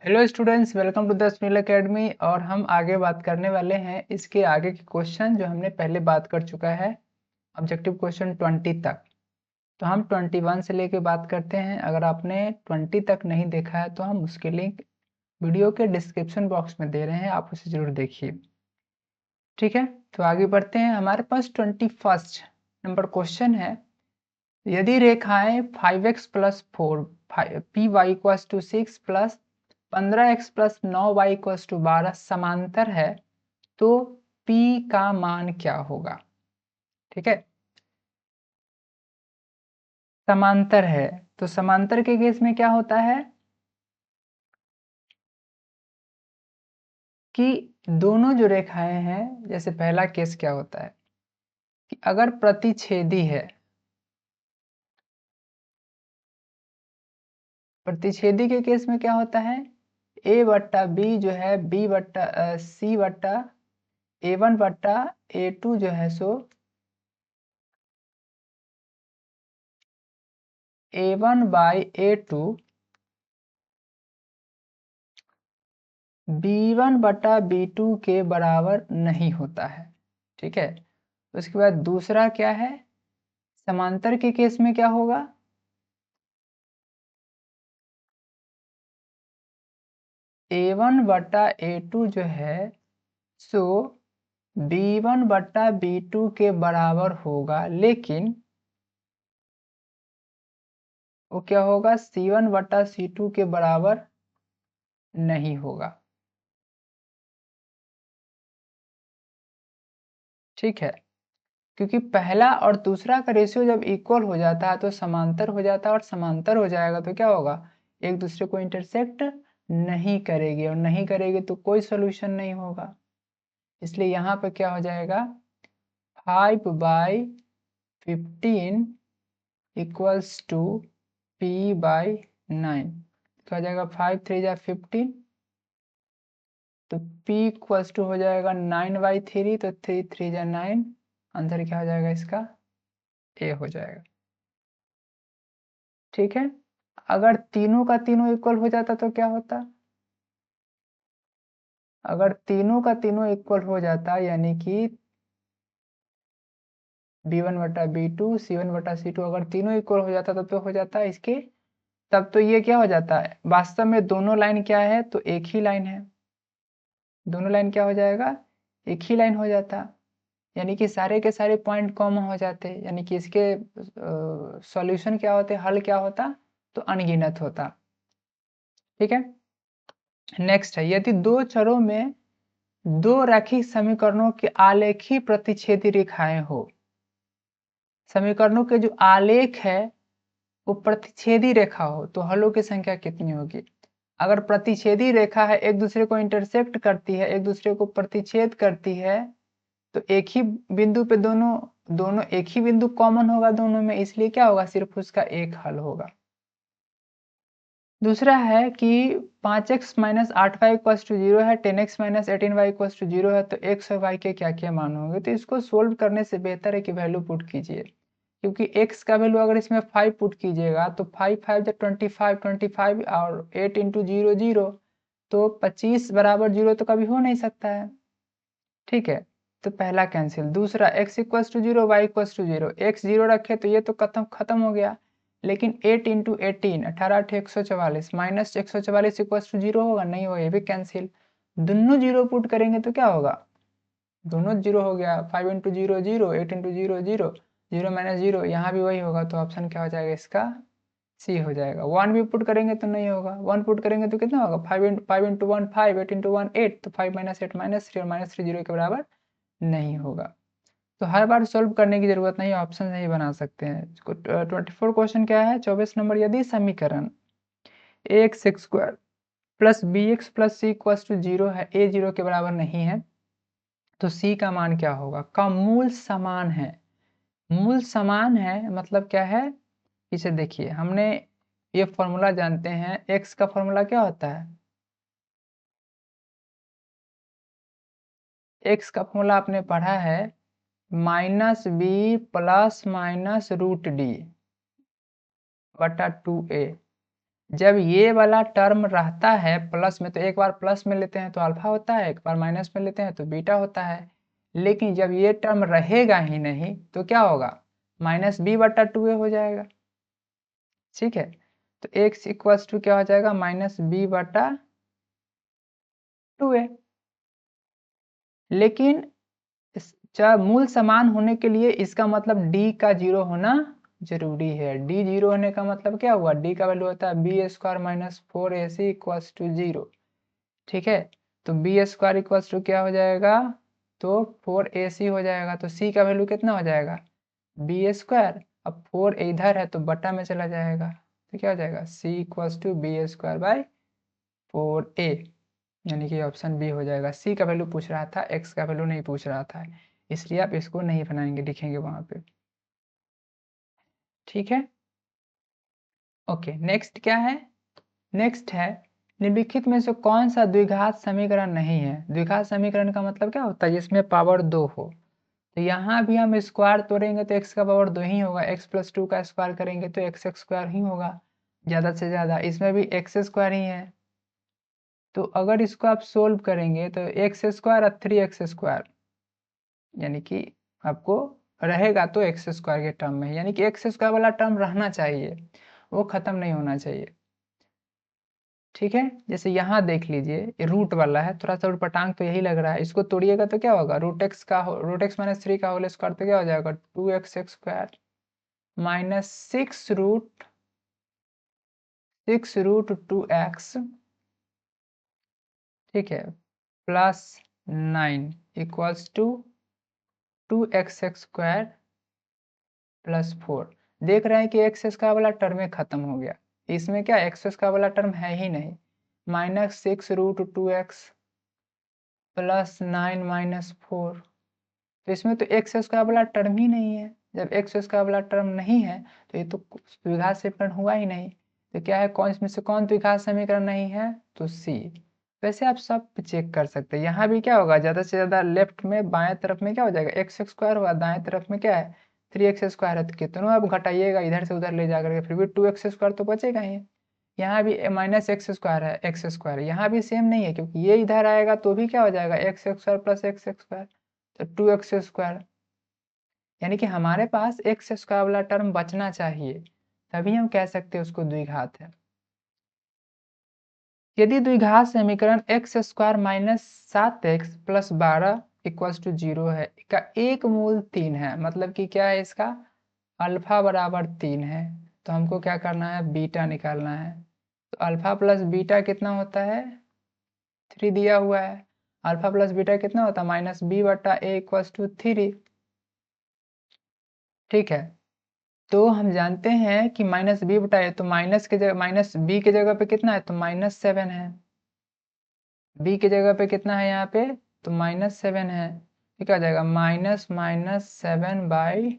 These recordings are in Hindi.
Hello students, welcome to the smile academy. और हम आगे बात करने वाले हैं इसके आगे के क्वेश्चन जो हमने पहले बात कर चुका है, ऑब्जेक्टिव क्वेश्चन 20 तक। तो हम 21 से लेके बात करते हैं। अगर आपने 20 तक नहीं देखा है तो हम उसके लिंक वीडियो के डिस्क्रिप्शन बॉक्स में दे रहे हैं, आप उसे जरूर देखिए। ठीक है, तो आगे बढ़ते हैं। हमारे पास 21 नंबर क्वेश्चन है। यदि रेखाएं 5x plus 4 p y equals to 6 plus 15x plus 9y equals to 12 समांतर है तो p का मान क्या होगा। ठीक है, समांतर है तो समांतर के केस में क्या होता है कि दोनों जो रेखाएं हैं, जैसे पहला केस क्या होता है कि अगर प्रतिच्छेदी है, प्रतिच्छेदी के केस में क्या होता है a बट्टा बी जो है b बट्टा c बट्टा a1 बट्टा a2 जो है सो a1 बाई a2 b1 बटा b2 के बराबर नहीं होता है। ठीक है, उसके बाद दूसरा क्या है, समांतर के केस में क्या होगा, a1 बटा a2 जो है सो b1 बटा b2 के बराबर होगा, लेकिन वो क्या होगा c1 बटा c2 के बराबर नहीं होगा। ठीक है, क्योंकि पहला और दूसरा का रेशियो जब इक्वल हो जाता है तो समांतर हो जाता है, और समांतर हो जाएगा तो क्या होगा, एक दूसरे को इंटरसेक्ट नहीं करेगी, और नहीं करेगी तो कोई सोल्यूशन नहीं होगा। इसलिए यहाँ पे क्या हो जाएगा 5/15 इक्वल्स टू p/9। क्या हो जाएगा 5 3 जा 15, तो p इक्वल्स टू हो जाएगा 9/3, तो 3 3 जा 9। आंसर क्या हो जाएगा इसका, ए हो जाएगा। ठीक है, अगर तीनों का तीनों इक्वल हो जाता तो क्या होता, अगर तीनों का तीनों इक्वल हो जाता यानी कि b1 बटा b2 c1 बटा c2 अगर तीनों इक्वल हो जाता तब तो हो जाता है इसके, तब तो ये क्या हो जाता है, वास्तव में दोनों लाइन क्या है तो एक ही लाइन है, दोनों लाइन क्या हो जाएगा एक ही लाइन हो जाता, यानी कि सारे के सारे पॉइंट कॉमन हो जाते, यानी कि इसके सॉल्यूशन क्या होते, हल क्या होता तो अनगिनत होता। ठीक है, नेक्स्ट है, यदि दो चरों में दो रैखिक समीकरणों के आलेखी प्रतिच्छेदी रेखाएं हो, समीकरणों के जो आलेख है वो प्रतिच्छेदी रेखा हो तो हलों की संख्या कितनी होगी। अगर प्रतिच्छेदी रेखा है, एक दूसरे को इंटरसेक्ट करती है, एक दूसरे को प्रतिच्छेद करती है, तो एक ही बिंदु पे दोनों दोनों एक ही बिंदु कॉमन होगा दोनों में, इसलिए क्या होगा सिर्फ उसका एक हल होगा। दूसरा है कि 5x minus 8y equals to 0 है, 10x minus 18y equals to 0 है, तो x और y के क्या क्या मान होंगे। तो इसको सोल्व करने से बेहतर है कि वैल्यू पुट कीजिए, क्योंकि x का वैल्यू अगर इसमें 5 पुट कीजिएगा तो 5 5 जब 25 25 और 8 इंटू 0 0, तो 25 बराबर 0 तो कभी हो नहीं सकता है। ठीक है, तो पहला कैंसिल। दूसरा x equals to 0 y equals to 0, x 0 रखे तो ये तो खत्म हो गया, लेकिन 8 इंटू 18 18 8 144 माइनस 144 इक्वल्स टू 0 होगा, नहीं होगा, ये भी कैंसिल। दोनों जीरो पुट करेंगे तो क्या होगा, दोनों जीरो हो गया, 5 इंटू 0 0, 8 इंटू 0 0, 0 माइनस 0, यहाँ भी वही होगा, तो ऑप्शन क्या हो जाएगा इसका सी हो जाएगा। 1 भी पुट करेंगे तो नहीं होगा, 1 पुट करेंगे तो कितना होगा 5 इंटू 1 5, 8 इंटू 1 8, तो 5 माइनस 8 माइनस 3 और माइनस 3 0 के बराबर नहीं होगा। तो हर बार सोल्व करने की जरूरत नहीं, ऑप्शन से ही बना सकते हैं। 24 क्वेश्चन क्या है, 24 नंबर, यदि समीकरण ax square plus bx plus c equals to 0 है, a 0 के बराबर नहीं है, तो c का मान क्या होगा। का मूल समान है, मूल समान है मतलब क्या है, इसे देखिए, हमने ये फॉर्मूला जानते हैं, x का फॉर्मूला क्या होता है, x का फॉर्मूला आपने पढ़ा है minus b plus minus root d बटा 2a। जब ये वाला टर्म रहता है प्लस में तो एक बार प्लस में लेते हैं तो अल्फा होता है, एक बार माइनस में लेते हैं तो बीटा होता है। लेकिन जब ये टर्म रहेगा ही नहीं तो क्या होगा, माइनस बी बटा टू ए हो जाएगा। ठीक है, तो एक्स इक्वल्स टू क्या हो जाएगा, माइनस बी बटा टू ए। लेकिन जब मूल समान होने के लिए इसका मतलब डी का जीरो होना जरूरी है। डी जीरो होने का मतलब क्या हुआ, डी का वैल्यू होता है b square minus four a c equals to zero. ठीक है, तो बी स्क्वायर इक्वल्स टू क्या हो जाएगा, तो फोर ए सी हो जाएगा। तो सी का वैल्यू कितना हो जाएगा, बी स्क्वायर। अब फोर इधर है तो बटा में चला जाएगा, तो क्या हो जाएगा, C equals to B square by four A, यानी कि ऑप्शन बी हो जाएगा। सी का वैल्यू पूछ रहा था, एक्स का वैल्यू नहीं पूछ रहा था, इसलिए आप इसको नहीं बनाएंगे, लिखेंगे वहां पे। ठीक है, ओके। नेक्स्ट क्या है, नेक्स्ट है निम्नलिखित में से कौन सा द्विघात समीकरण नहीं है। द्विघात समीकरण का मतलब क्या होता है, जिसमें पावर दो हो। तो यहाँ भी हम स्क्वायर तोड़ेंगे तो एक्स का पावर दो ही होगा, एक्स प्लस टू का स्क्वायर करेंगे तो एक्स स्क्वायर ही होगा ज्यादा से ज्यादा, इसमें भी एक्स स्क्वायर ही है। तो अगर इसको आप सोल्व करेंगे तो एक्स स्क्वायर और थ्री एक्स स्क्वायर, यानी कि आपको रहेगा तो एक्स स्क्वायर के टर्म में, यानी कि एक्स स्क्वायर वाला टर्म रहना चाहिए, वो खत्म नहीं होना चाहिए। ठीक है, जैसे यहाँ देख लीजिए ये रूट वाला है, थोड़ा सा उटपटांग तो यही लग रहा है, इसको तोड़िएगा तो क्या होगा, रूट एक्स माइनस थ्री का होल स्क्वायर तो क्या हो जाएगा, two x square minus six root two x, ठीक है, plus nine equals to two x square plus four. देख रहे हैं कि एक्स स्क्वायर वाला टर्म खत्म हो गया, इसमें क्या एक्स स्क्वायर वाला टर्म है ही नहीं। Minus six root two x plus nine minus four, तो इसमें तो एक्स स्क्वायर वाला टर्म ही नहीं है। जब एक्स स्क्वायर वाला टर्म नहीं है तो ये तो द्विघात समीकरण हुआ ही नहीं। तो क्या है, कौन इसमें से कौन द्विघात समीकरण नहीं है, तो सी। वैसे आप सब चेक कर सकते हैं, यहाँ भी क्या होगा, ज्यादा से ज्यादा लेफ्ट में बाएं तरफ में क्या हो जाएगा, एक्स स्क्वायर होगा, दाएं तरफ में क्या है, थ्री एक्स स्क्वायर है। तो कितनों आप घटाइएगा इधर से उधर ले जाकर के, फिर भी टू एक्स स्क्वायर तो बचेगा ही। यहाँ भी माइनस एक्स स्क्वायर है, एक्स स्क्वायर यहाँ भी सेम नहीं है, क्योंकि ये इधर आएगा तो भी क्या हो जाएगा, x square plus x square, तो टू एक्स स्क्वायर। यानी कि हमारे पास एक्स स्क्वायर वाला टर्म बचना चाहिए, तभी हम कह सकते हैं उसको द्विघात है। यदि द्विघात समीकरण एक्स स्क्वायर माइनस सात एक्स प्लस बारह इक्वल्स टू जीरो है, का एक मूल तीन है, मतलब कि क्या है, इसका अल्फा बराबर तीन है, तो हमको क्या करना है, बीटा निकालना है। तो अल्फा प्लस बीटा कितना होता है, थ्री दिया हुआ है। अल्फा प्लस बीटा कितना होता है, माइनस बी बटा ए इक्वल्स टू थ्री। ठीक है, तो हम जानते हैं कि माइनस बी बटा ए, तो माइनस के जगह, माइनस बी के जगह पे कितना है, तो माइनस सेवन है। बी के जगह पे कितना है यहाँ पे, तो माइनस सेवन है। तो क्या हो जाएगा, minus minus seven by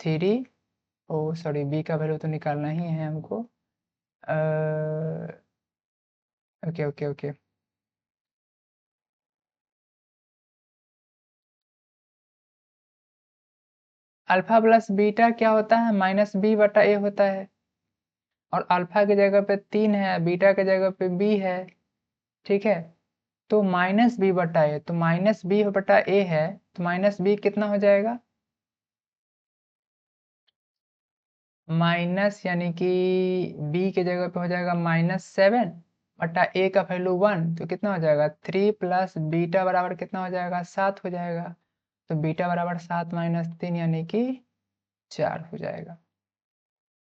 three. Oh sorry, b का वैल्यू तो निकालना ही है हमको। Okay okay okay, alpha plus beta क्या होता है, माइनस बी बटा ए होता है। और अल्फा की जगह पे तीन है, बीटा की जगह पे बी है। ठीक है, तो माइनस बी बटा ए, तो माइनस बी बटा ए है, तो माइनस बी कितना हो जाएगा, माइनस, यानी कि बी के जगह पे हो जाएगा माइनस सेवन बटा ए का वैल्यू वन, तो कितना हो जाएगा, थ्री प्लस बीटा बराबर कितना हो जाएगा, सात हो जाएगा। तो बीटा बराबर सात माइनस तीन, यानी कि चार हो जाएगा।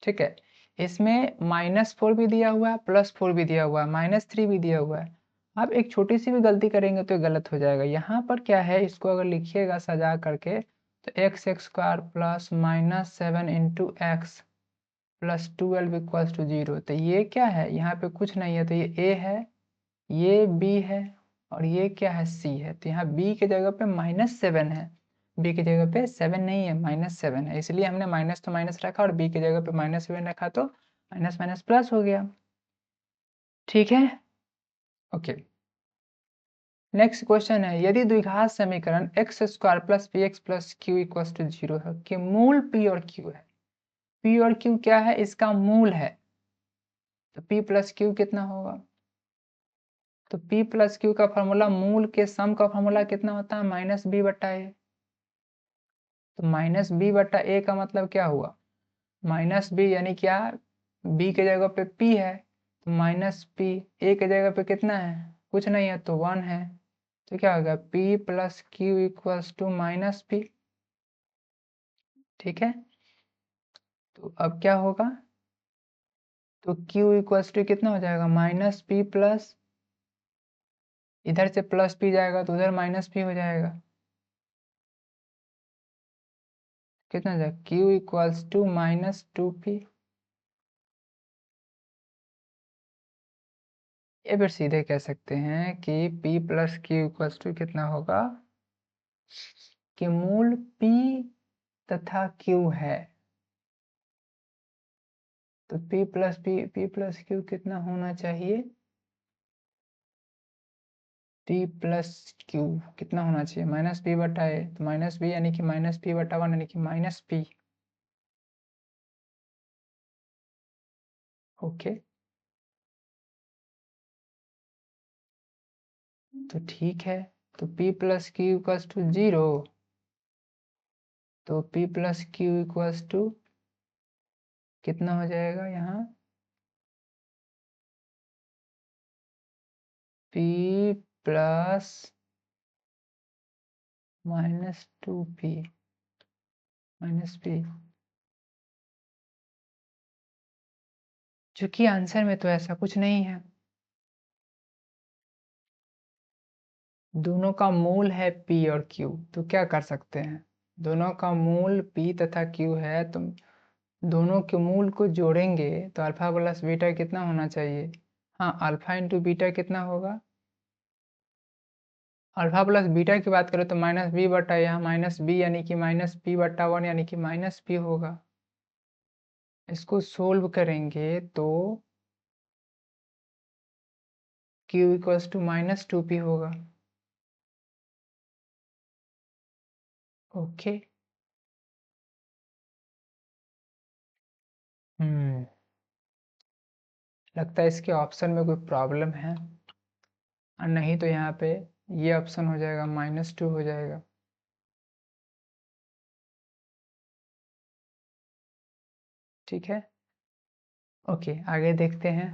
ठीक है, इसमें माइनस फोर भी दिया हुआ है, प्लस फोर भी दिया हुआ है, माइनस थ्री भी दिया हुआ है। आप एक छोटी सी भी गलती करेंगे तो गलत हो जाएगा। यहाँ पर क्या है, इसको अगर लिखिएगा सजा करके, तो x square plus minus seven into x plus twelve equals to zero. तो ये क्या है, यहाँ पे कुछ नहीं है, तो ये ए है, ये बी है, और ये क्या है, सी है। तो यहाँ बी के जगह पे माइनस सेवन है, बी की जगह पे सेवन नहीं है, माइनस सेवन है, इसलिए हमने माइनस तो माइनस रखा और बी की जगह पे माइनस सेवन रखा, तो माइनस माइनस प्लस हो गया। ठीक है, ओके। नेक्स्ट क्वेश्चन है, यदि द्विघात समीकरण x square plus p x plus q equal to zero है, कि मूल पी और क्यू है। पी और क्यू क्या है, इसका मूल है। तो p प्लस क्यू कितना होगा? तो p प्लस क्यू का फॉर्मूला, मूल के सम का फॉर्मूला कितना होता है? माइनस बी बट्टा ए। तो माइनस बी बट्टा ए का मतलब क्या हुआ? माइनस बी यानी क्या? b के जगह पे p है, तो माइनस p। a के जगह पे कितना है? कुछ नहीं है, तो 1 है। तो क्या होगा? p plus q equals to minus p। ठीक है, तो अब क्या होगा? तो q इक्वल्स टू कितना हो जाएगा? माइनस p प्लस, इधर से प्लस p जाएगा तो उधर माइनस p हो जाएगा। कितना हो जाएगा? q equals to minus 2p। ये फिर सीधे कह सकते हैं कि p plus q equals to कितना होगा? कि मूल p तथा q है, तो p प्लस क्यू कितना होना चाहिए? p प्लस क्यू कितना होना चाहिए? माइनस p बटा ए। तो माइनस b यानी कि माइनस p बटा 1 यानी कि माइनस p। ओके, तो ठीक है। तो p plus q equals to 0, तो p plus q equals to कितना हो जाएगा यहाँ? p plus minus 2p minus p। चूंकि आंसर में तो ऐसा कुछ नहीं है, दोनों का मूल है p और q, तो क्या कर सकते हैं? दोनों का मूल p तथा q है, तो दोनों के मूल को जोड़ेंगे तो अल्फा प्लस बीटा कितना होना चाहिए? हाँ, अल्फा इंटू बीटा कितना होगा? अल्फा प्लस बीटा की बात करें तो माइनस बी बटा, यहाँ माइनस बी यानी कि माइनस पी बटा 1 यानी कि माइनस पी होगा। इसको सोल्व करेंगे तो q equals to minus 2p होगा। ओके, लगता है इसके ऑप्शन में कोई प्रॉब्लम है, और नहीं तो यहाँ पे ये ऑप्शन हो जाएगा, -2 हो जाएगा। ठीक है, ओके, आगे देखते हैं।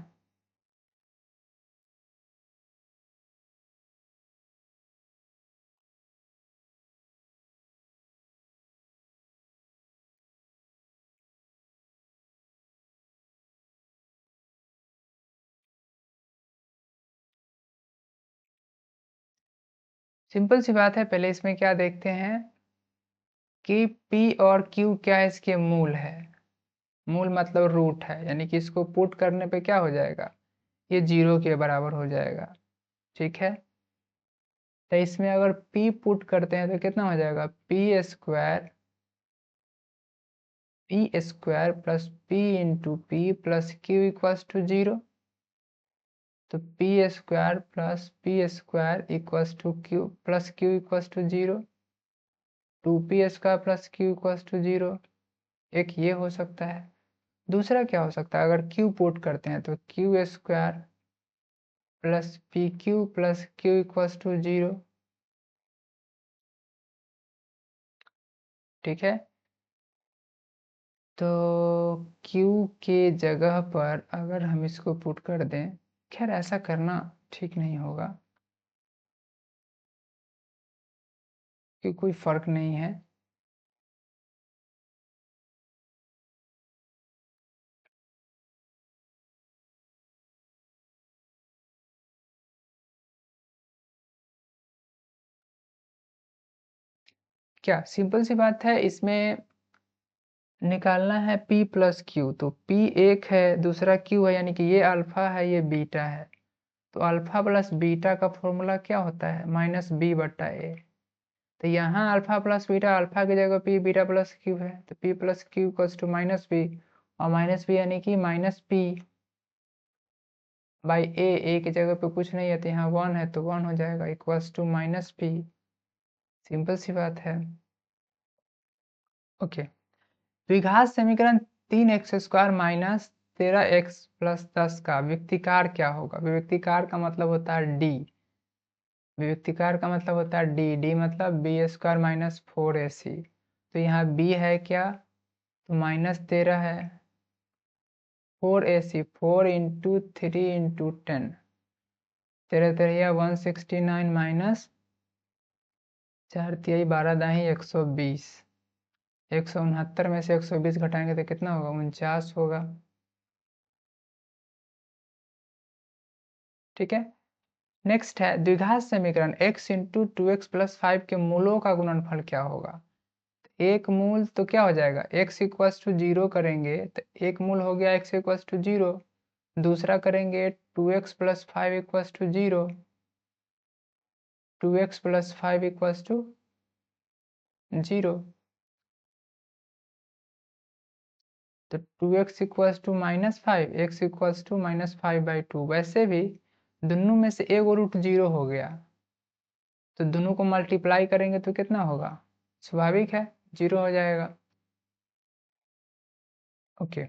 सिंपल सी बात है, पहले इसमें क्या देखते हैं कि p और q क्या है? इसके मूल है। मूल मतलब रूट है, यानी कि इसको पुट करने पे क्या हो जाएगा? ये 0 के बराबर हो जाएगा। ठीक है, तो इसमें अगर p पुट करते हैं तो कितना हो जाएगा? p square plus p into p plus q equals to 0। तो p square plus p square equals to q plus q equals to 0। 2p square plus q equals to 0। एक ये हो सकता है। दूसरा क्या हो सकता है? अगर q पुट करते हैं तो q square plus p q plus q equals to 0। ठीक है, तो q के जगह पर अगर हम इसको पुट कर दें, खैर ऐसा करना ठीक नहीं होगा कि कोई फर्क नहीं है। क्या सिंपल सी बात है, इसमें निकालना है p प्लस क्यू, तो p एक है, दूसरा q है, यानी कि ये अल्फा है, ये बीटा है। तो अल्फा प्लस बीटा का फॉर्मूला क्या होता है? माइनस बी बटा ए। तो यहाँ अल्फा प्लस बीटा, अल्फा की जगह p, बीटा प्लस क्यू है, तो p plus q equals to minus b, और माइनस बी यानी कि माइनस p बाई ए की जगह पे कुछ नहीं है तो यहाँ 1 है, तो 1 हो जाएगा, equals to minus p। Simple सी बात है। ओके, द्विघात समीकरण 3x square minus -13x plus 10 का विविक्तिकार क्या होगा? विविक्तिकार का मतलब होता है डी। विविक्तिकार का मतलब होता है डी। डी मतलब बी स्क्वायर माइनस 4ac। तो यहाँ बी है क्या? तो -13 है। 4ac 4 इंटू 3 इंटू 10, 13 169 माइनस 4 तिहाई 12 दाही 120। 169 में से 120 घटाएंगे तो कितना होगा? 49 होगा। ठीक है। नेक्स्ट है द्विघात समीकरण x इंटू 2x प्लस 5 के मूलों का गुणनफल क्या होगा? एक मूल तो क्या हो जाएगा? x इक्वल्स टू 0 करेंगे तो एक मूल हो गया x इक्वल्स टू 0। दूसरा करेंगे 2x plus 5 equals to 0। 2x plus 5 equals to 0। तो 2x equals to -5, x equals to -5/2। वैसे भी दोनों में से एक रूट 0 हो गया, तो दोनों को मल्टीप्लाई करेंगे तो कितना होगा? स्वाभाविक है 0 हो जाएगा। ओके।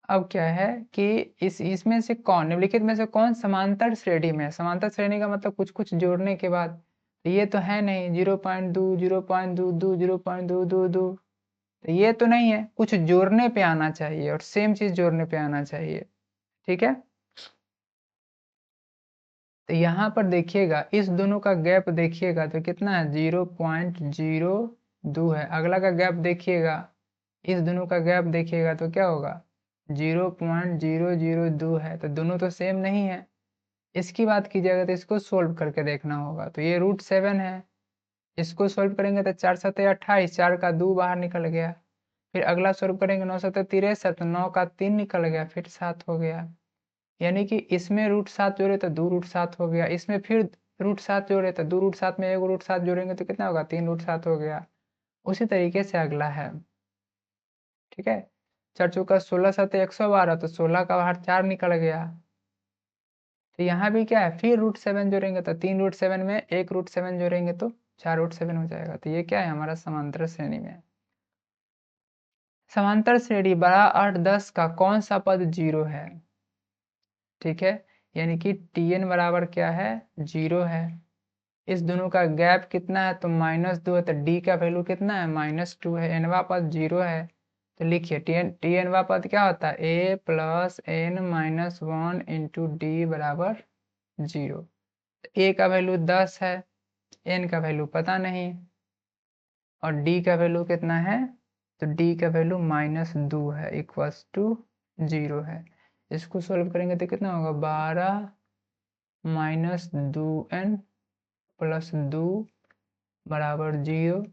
अब क्या है कि इसमें से कौन, निम्नलिखित में से कौन समांतर श्रेणी में है? समांतर श्रेणी का मतलब कुछ कुछ जोड़ने के बाद। तो ये तो है नहीं, 0.2 0.22 0.222। तो ये तो नहीं है, कुछ जोड़ने पे आना चाहिए और सेम चीज जोड़ने पे आना चाहिए। ठीक है। तो यहाँ पर देखिएगा, इस दोनों का गैप देखिएगा तो कितना है? 0.02 है। अगला का गैप देखिएगा, इस दोनों का गैप देखिएगा तो क्या होगा? 0.002 है। तो दोनों तो सेम नहीं है। इसकी बात कीजिएगा तो इसको सोल्व करके देखना होगा। तो ये √7 है, इसको सोल्व करेंगे तो 4 7 28, 4 का 2 बाहर निकल गया। फिर अगला सोल्व करेंगे 9 7 63, 9 का 3 निकल गया, फिर 7 हो गया। यानी कि इसमें √7 जोड़े तो 2 √7 हो गया, इसमें फिर √7 जोड़े तो 2 √7 में 1 √7 जोड़ेंगे तो कितना होगा? 3 √7 हो गया। उसी तरीके से अगला है। ठीक है। 4 चौका 16 7 112, तो 16 का बाहर 4 निकल गया। तो यहाँ भी क्या है? फिर √7 जोड़ेंगे तो 3 √7 में 1 √7 जोड़ेंगे तो 4 √7 हो जाएगा। तो ये क्या है? हमारा समांतर श्रेणी में। समांतर श्रेणी बड़ा 8 10 का कौन सा पद 0 है? ठीक है। यानी कि Tn बराबर क्या है? 0 है। इस दोनों का गैप कितना है? तो -2 है। तो d का वैल्यू कितना है? -2 है। nवा पद 0 है। तो लिखिए Tnवा पद क्या होता है? a plus n minus 1 into D बराबर 0। a का वैल्यू 10 है, n का वैल्यू पता नहीं, और d का वैल्यू कितना है? तो d का वैल्यू -2 है, इक्वल्स टू 0 है। इसको सोल्व करेंगे तो कितना होगा? 12 माइनस 2n प्लस 2 बराबर 0।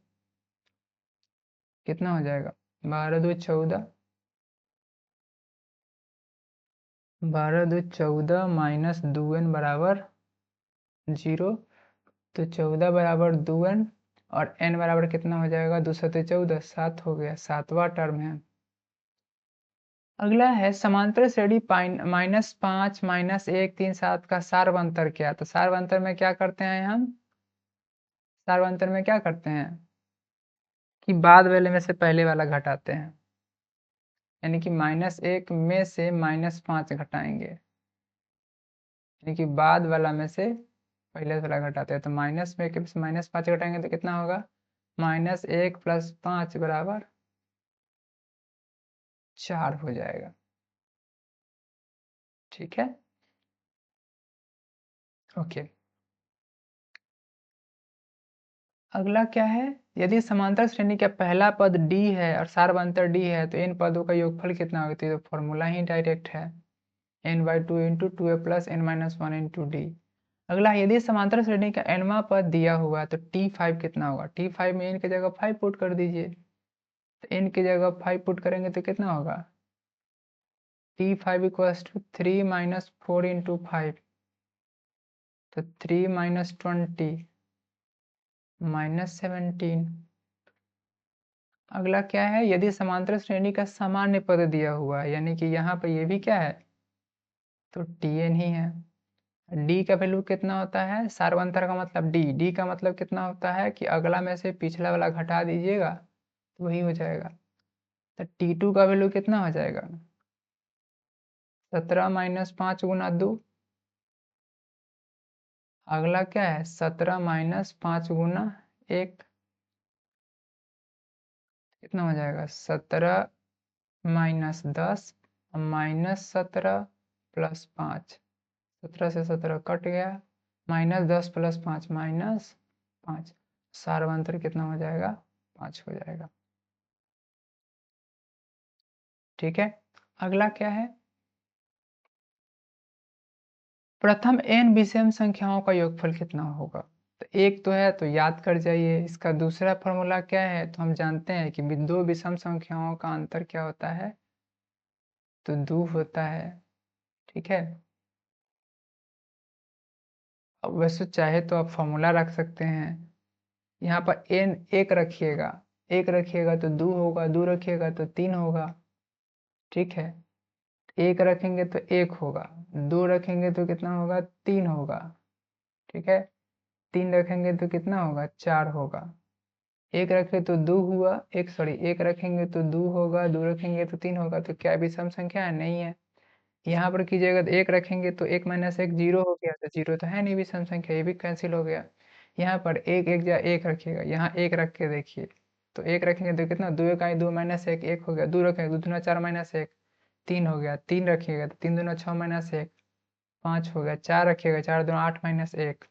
कितना हो जाएगा? 12 2 14, 12 2 14 माइनस 2n बराबर 0। तो 14 बराबर 2n और n बराबर कितना हो जाएगा? 2 7 14, 7 हो गया, 7वां टर्म है। अगला है समांतर श्रेणी -5 -1 3 7 का सार्वंतर क्या? तो सार्वंतर में क्या करते हैं हम? सार्वंतर में क्या करते हैं कि बाद वाले में से पहले वाला घटाते हैं। यानी कि -1 में से -5 घटाएंगे, यानी कि बाद वाला में से पहले वाला घटाते हैं। तो माइनस में से -5 घटाएंगे तो कितना होगा? -1 प्लस 5 बराबर 4 हो जाएगा। ठीक है। ओके। अगला क्या है? यदि समांतर श्रेणी का पहला पद d है और सार्वंतर d है तो इन पदों का योगफल कितना होगा? तो फॉर्मूला ही डायरेक्ट है, n/2 into 2a plus n-1 into D. अगला, यदि समांतर श्रेणी का nवां पद दिया हुआ है तो t5 कितना होगा? t5 में n की जगह 5 पुट कर दीजिए। तो n की जगह 5 पुट करेंगे तो कितना होगा? t5 equals to 3 minus 4 into 5, तो 3 माइनस 20 -17। अगला क्या है? यदि समांतर श्रेणी का सामान्य पद दिया हुआ है, यानी कि यहाँ पर ये भी क्या है? तो Tn ही है। d का वैल्यू कितना होता है? सार्वंतर का मतलब d का मतलब कितना होता है कि अगला में से पिछला वाला घटा दीजिएगा तो वही हो जाएगा। तो T2 का वैल्यू कितना हो जाएगा? 17 माइनस 5 गुना 2। अगला क्या है 17 माइनस 5 गुना 1, कितना हो जाएगा 17 माइनस 10 माइनस 17 प्लस 5, 17 से 17 कट गया, माइनस 10 प्लस 5 माइनस 5, सार्वंतर कितना हो जाएगा 5 हो जाएगा। ठीक है, अगला क्या है प्रथम n विषम संख्याओं का योगफल कितना होगा। तो एक तो है तो याद कर जाइए, इसका दूसरा फॉर्मूला क्या है तो हम जानते हैं कि दो विषम संख्याओं का अंतर क्या होता है तो 2 होता है। ठीक है, अब वैसे चाहे तो आप फॉर्मूला रख सकते हैं, यहाँ पर n एक रखिएगा, एक रखिएगा तो 2 होगा, 2 रखिएगा तो 3 होगा। ठीक है, एक रखेंगे तो 1 होगा, 2 रखेंगे तो कितना होगा 3 होगा। ठीक है, 3 रखेंगे तो कितना होगा 4 होगा, एक रखे तो 2 हुआ, एक रखेंगे तो 2 होगा, 2 रखेंगे तो 3 होगा। तो क्या विषम संख्या है नहीं है। यहाँ पर कीजिएगा तो एक रखेंगे तो 1 माइनस 1 जीरो हो गया, तो जीरो तो है नहीं विषम संख्या, ये भी कैंसिल हो गया। यहाँ पर एक एक जा एक रखिएगा, यहाँ एक रख के देखिए तो एक रखेंगे तो कितना 2 1 2 माइनस 1 1 हो गया, 2 रखेंगे 2 दूना 4 माइनस 1 3 हो गया, 3 रखिएगा तो 3 दूना 6 माइनस 1 5 हो गया, 4 रखिएगा 4 दूना 8 माइनस 1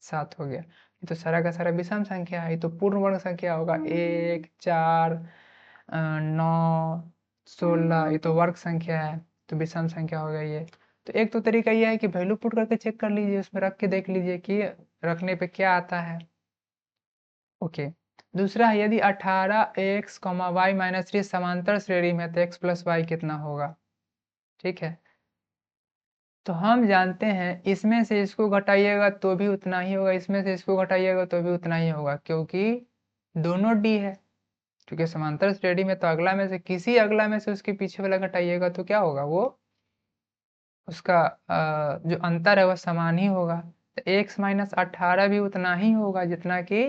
7 हो गया। ये तो सारा का सारा विषम संख्या है, ये तो पूर्ण वर्ग संख्या होगा 1 4 9 16, ये तो वर्ग संख्या है तो विषम संख्या हो गया ये। तो एक तो तरीका ये है कि वैल्यू पुट करके चेक कर लीजिए, उसमें रख के देख लीजिए कि रखने पे क्या आता है। ओके, दूसरा है यदि 18x, y माइनस 3 समांतर श्रेणी में तो x प्लस वाई कितना होगा। ठीक है, तो हम जानते हैं इसमें से इसको घटाइएगा तो भी उतना ही होगा, इसमें से इसको घटाइएगा तो भी उतना ही होगा, क्योंकि दोनों d है। क्योंकि समांतर श्रेणी में तो अगला में से किसी अगला में से उसके पीछे वाला घटाइएगा तो क्या होगा वो उसका जो अंतर है वह समान ही होगा। तो x माइनस 18 भी उतना ही होगा जितना कि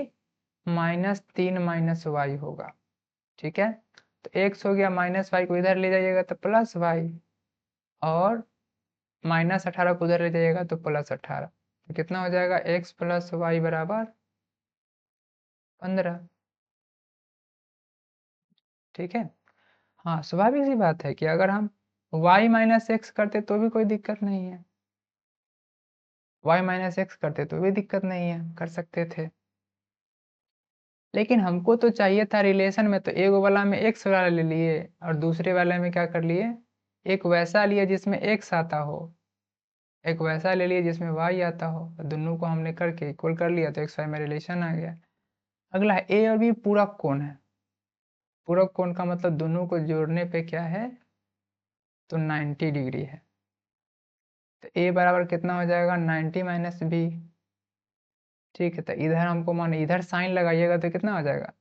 -3 माइनस वाई होगा। ठीक है, तो x हो गया, माइनस वाई को इधर ले जाइएगा तो प्लस वाई, और -18 को उधर ले जाइएगा तो +18, तो कितना हो जाएगा x प्लस वाई बराबर 15। ठीक है, हाँ स्वाभाविक सी बात है कि अगर हम y माइनस एक्स करते तो भी कोई दिक्कत नहीं है, y माइनस एक्स करते तो भी दिक्कत नहीं है, कर सकते थे। लेकिन हमको तो चाहिए था रिलेशन में, तो एक वाला में x वाला ले लिए और दूसरे वाले में क्या कर लिए एक वैसा लिए जिसमें x आता हो, एक वैसा ले लिए जिसमें y आता हो, दोनों को हमने करके इक्वल कर लिया तो x y में रिलेशन आ गया। अगला है a और b पूरक कोण है, पूरक कोण का मतलब दोनों को जोड़ने पे क्या है तो 90 डिग्री है। तो a बराबर कितना हो जाएगा 90 माइनस बी। ठीक है, तो इधर हमको मान इधर साइन लगाइएगा तो कितना हो जाएगा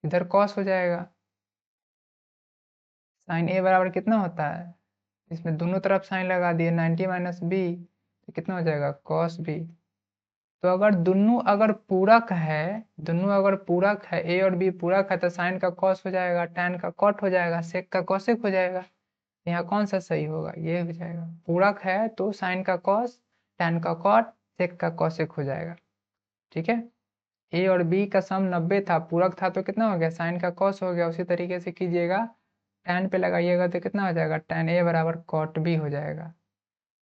इधर कॉस हो जाएगा। साइन a बराबर कितना होता है, इसमें दोनों तरफ साइन लगा दिए 90 माइनस बी, तो कितना हो जाएगा कॉस बी। तो अगर दोनों अगर पूरक है, दोनों अगर पूरक है a और b पूरक है तो साइन का कॉस हो जाएगा, tan का कॉट हो जाएगा, सेक का कॉसेक हो जाएगा। यहाँ कौन सा सही होगा ये हो जाएगा, पूरक है तो साइन का कॉस, tan का कॉट, सेक का कॉसेक हो जाएगा। ठीक है, a और b का सम 90 था, पूरक था तो कितना हो गया साइन का कॉस हो गया। उसी तरीके से कीजिएगा tan पे लगाइएगा तो कितना हो जाएगा tan a बराबर कॉट b हो जाएगा,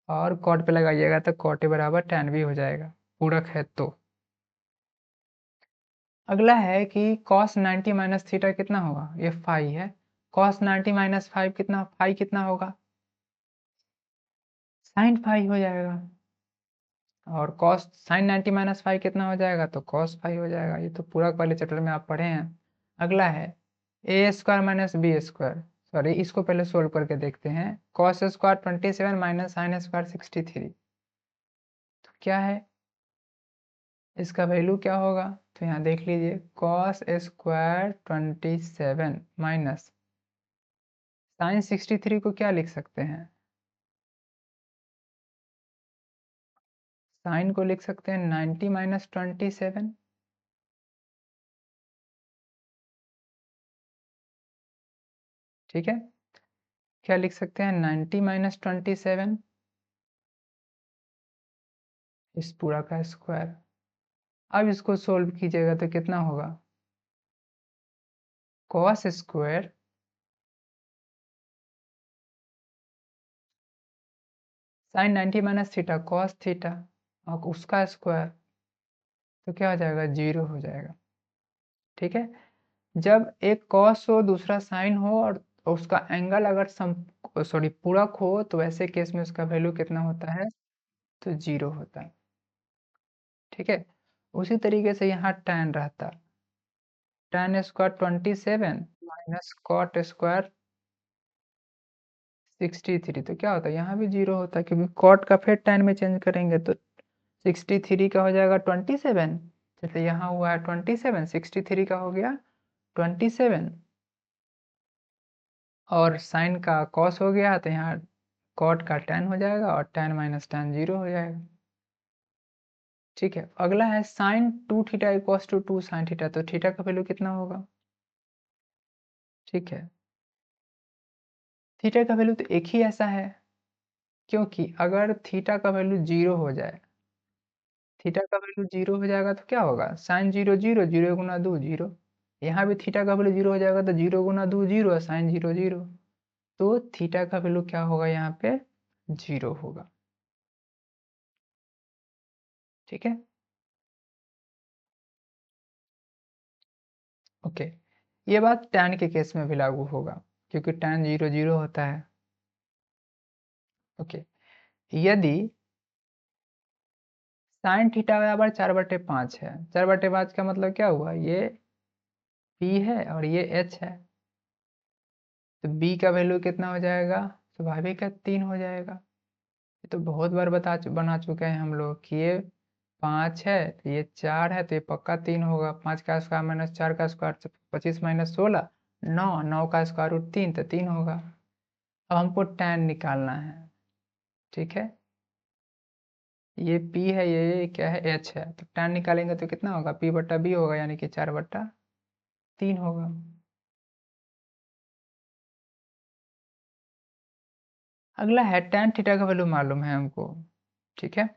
और कॉट पे लगाइएगा तो कॉट a बराबर tan b हो जाएगा, पूरक है तो। अगला है कि cos 90 माइनस थीटा कितना होगा, ये फाई है, cos 90 माइनस 5 कितना, फाई कितना होगा साइन फाई हो जाएगा, और cos साइन 90 माइनस फाई कितना हो जाएगा तो cos फाई हो जाएगा। ये तो पूरक वाले चैप्टर में आप पढ़े हैं। अगला है A square minus B square, sorry इसको पहले सोल्व करके देखते हैं। cos square 27 minus sine square 63, तो क्या है इसका वैल्यू क्या होगा, तो यहाँ देख लीजिए cos स्क्वायर 27 माइनस साइन 63 को क्या लिख सकते हैं, साइन को लिख सकते हैं 90 माइनस 27। ठीक है, क्या लिख सकते हैं 90 माइनस 27 इस पूरा का स्क्वायर। अब इसको सोल्व कीजिएगा तो कितना होगा cos square sine 90 minus theta cos theta और उसका स्क्वायर तो क्या हो जाएगा 0 हो जाएगा। ठीक है, जब एक कॉस हो दूसरा साइन हो और उसका एंगल अगर पूरक हो तो वैसे केस में उसका वैल्यू कितना होता है तो 0 होता है। ठीक है, उसी तरीके से यहाँ tan रहता tan square 27 minus cot square 63 तो क्या होता है यहाँ भी 0 होता है क्योंकि कॉट का फिर tan में चेंज करेंगे तो 63 का हो जाएगा 27। जैसे यहाँ हुआ है 27 63 का हो गया 27 और साइन का कॉस हो गया तो यहाँ कॉट का tan हो जाएगा और tan माइनस tan 0 हो जाएगा। ठीक है, अगला है sine 2 theta equals to 2 sine theta तो थीटा का वैल्यू कितना होगा। ठीक है, थीटा का वैल्यू तो एक ही ऐसा है क्योंकि अगर थीटा का वैल्यू 0 हो जाए थीटा का वैल्यू 0 हो जाएगा तो क्या होगा साइन 0 0 0 गुना 2 0। यहाँ भी थीटा का वैल्यू 0 हो जाएगा तो 0 गुना 2 0 और साइन 0 0 तो थीटा का वैल्यू क्या होगा यहाँ पे 0 होगा। ठीक है, ओके, ये बात tan के केस में भी लागू होगा क्योंकि tan 0 0 होता है। ओके, यदि साइन थीटा बराबर 4/5 है 4/5 का मतलब क्या हुआ ये p है और ये h है तो b का वैल्यू कितना हो जाएगा स्वाभाविक है 3 हो जाएगा। ये तो बहुत बार बना चुके हैं हम लोग कि ये 5 है तो ये 4 है तो ये पक्का 3 होगा। 5 का स्क्वायर माइनस 4 का स्क्वायर 25 माइनस 16 9 9 का स्क्वायर रूट 3 तो 3 होगा। अब हमको tan निकालना है। ठीक है, ये p है ये क्या है h है तो tan निकालेंगे तो कितना होगा p बट्टा b होगा यानी कि 4/3 होगा। अगला है tan थीटा का वैल्यू मालूम है हमको। ठीक है,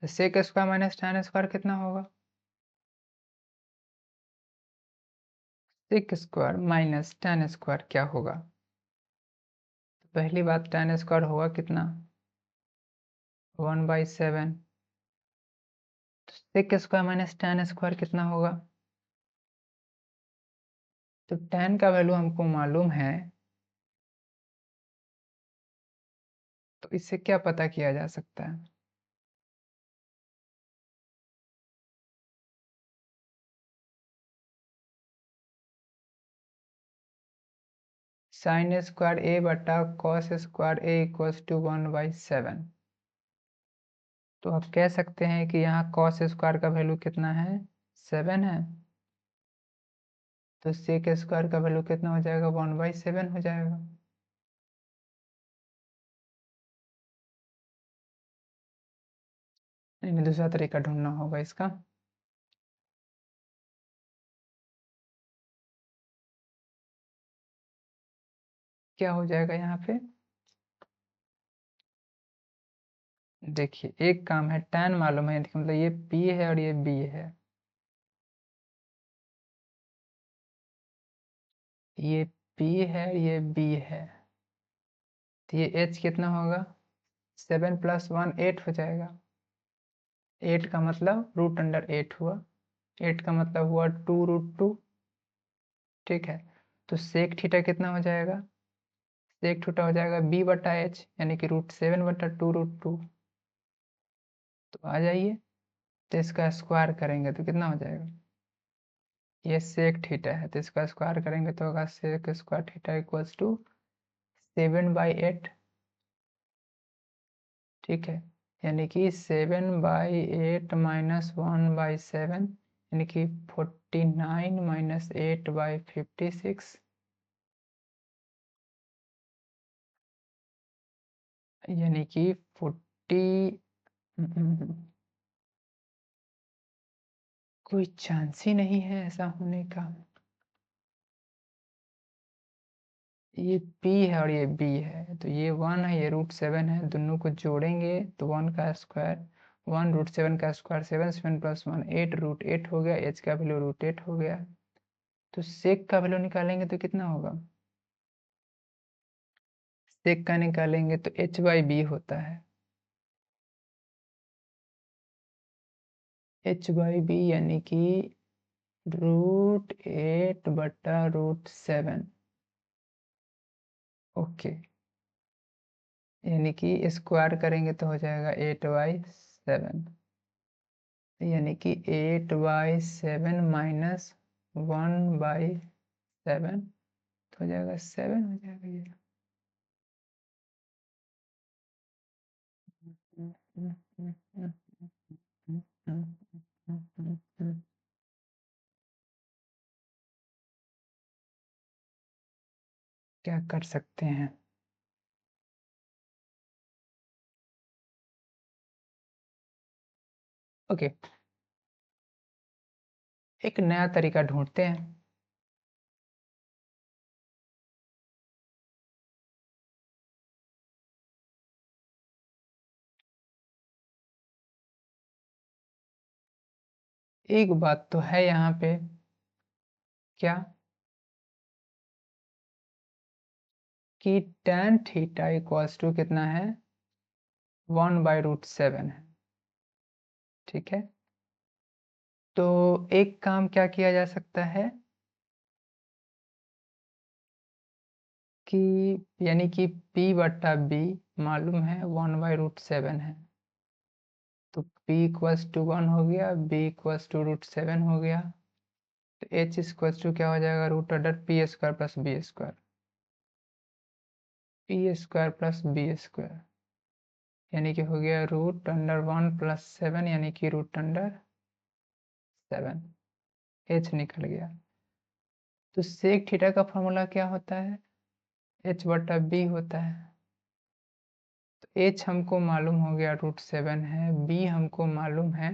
तो sec square minus tan square कितना होगा sec square minus tan square क्या होगा। तो पहली बात tan स्क्वायर होगा कितना 1/7 तो sec square minus tan square कितना होगा। तो tan का वैल्यू हमको मालूम है तो इससे क्या पता किया जा सकता है साइन स्क्वायर a बटा cos square a equals to 1/7। तो आप कह सकते हैं कि यहाँ कॉस स्क्वायर का वैल्यू कितना है 7 है तो सेक स्क्वायर का वैल्यू कितना हो जाएगा 1/7 हो जाएगा। नहीं दूसरा तरीका ढूंढना होगा इसका। क्या हो जाएगा यहाँ पे देखिए एक काम है tan मालूम है मतलब ये p है और ये b है ये p है ये b है तो ये h कितना होगा 7 + 1 8 हो जाएगा। 8 का मतलब √8 हुआ 8 का मतलब हुआ 2√2। ठीक है, तो सेक थीटा कितना हो जाएगा सेक थीटा हो जाएगा b बटा h यानी कि √7 बटा 2√2। तो आ जाइए तो इसका स्क्वायर करेंगे तो कितना हो जाएगा ये सेक थीटा है तो इसका स्क्वायर करेंगे तो होगा sec square theta equals to 7/8। ठीक है, यानी कि 7/8 माइनस 1/7 यानी कि 49 माइनस 8/56 यानी कि 40 कोई चांस ही नहीं है ऐसा होने का। ये p है और ये b है, तो ये 1 है, ये √7 है, दोनों को जोड़ेंगे तो 1 का स्क्वायर 1 √7 का स्क्वायर 7 7 प्लस 1 8 √8 हो गया, h का वैल्यू √8 हो गया। तो सेक का वैल्यू निकालेंगे तो कितना होगा? सेक का निकालेंगे तो h/b होता है, h/b यानी कि √8 बटा √7। ओके, यानी कि स्क्वायर करेंगे तो हो जाएगा 8/7, यानी कि 8/7 माइनस 1/7 तो हो जाएगा 7 हो जाएगा ये। क्या कर सकते हैं? ओके, एक नया तरीका ढूंढते हैं। एक बात तो है यहाँ पे, क्या कि tan थीटा इक्वल्स टू कितना है? 1/√7 है, ठीक है। तो एक काम क्या किया जा सकता है कि यानी कि p बट्टा b मालूम है 1/√7 है, तो p इक्वल्स टू 1 हो गया, b इक्वल्स टू √7 हो गया, तो h इक्वल्स टू क्या हो जाएगा? √p² plus b², p² plus b², यानी कि हो गया √1 प्लस 7 यानी कि √7, h निकल गया। तो सेक थीटा का फॉर्मूला क्या होता है? h/b होता है। तो h हमको मालूम हो गया √7 है, b हमको मालूम है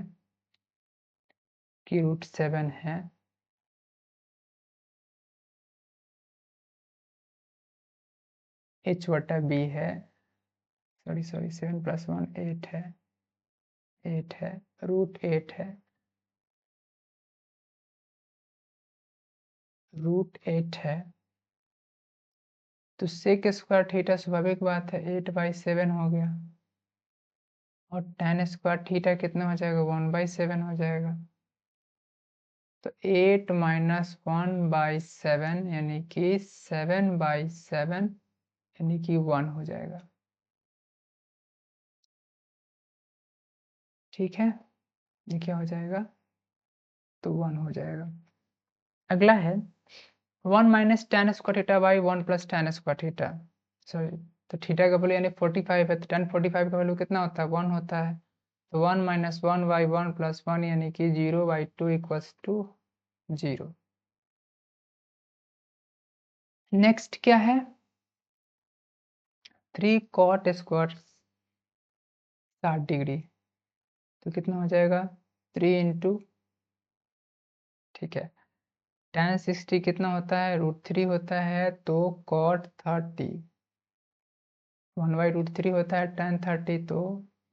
कि √7 है, h/b है, सॉरी 7 प्लस 1 8 है, 8 है, √8 है, √8 है। तो सेक स्क्वायर थीटा स्वाभाविक बात है 8/7 हो गया, और tan स्क्वायर थीटा कितना हो जाएगा? 1/7 हो जाएगा। तो 8 माइनस 1/7 यानी कि 7/7 यानी कि 1 हो जाएगा, ठीक है। ये क्या हो जाएगा? तो 1 हो जाएगा। अगला है 1 minus tan square theta by 1 plus tan square theta, sorry, तो थीटा का वैल्यू यानी 45 है, तो tan 45 का वैल्यू कितना होता है? 1 होता है। तो 1 माइनस 1/1 प्लस 1 यानी कि 0/2 इक्वल्स टू 0। नेक्स्ट क्या है? 3 cot स्क्वायर 60 डिग्री, तो कितना हो जाएगा? 3 इंटू, ठीक है, tan 60 कितना होता है? √3 होता है, तो cot 30 1/√3 होता है, tan 30 तो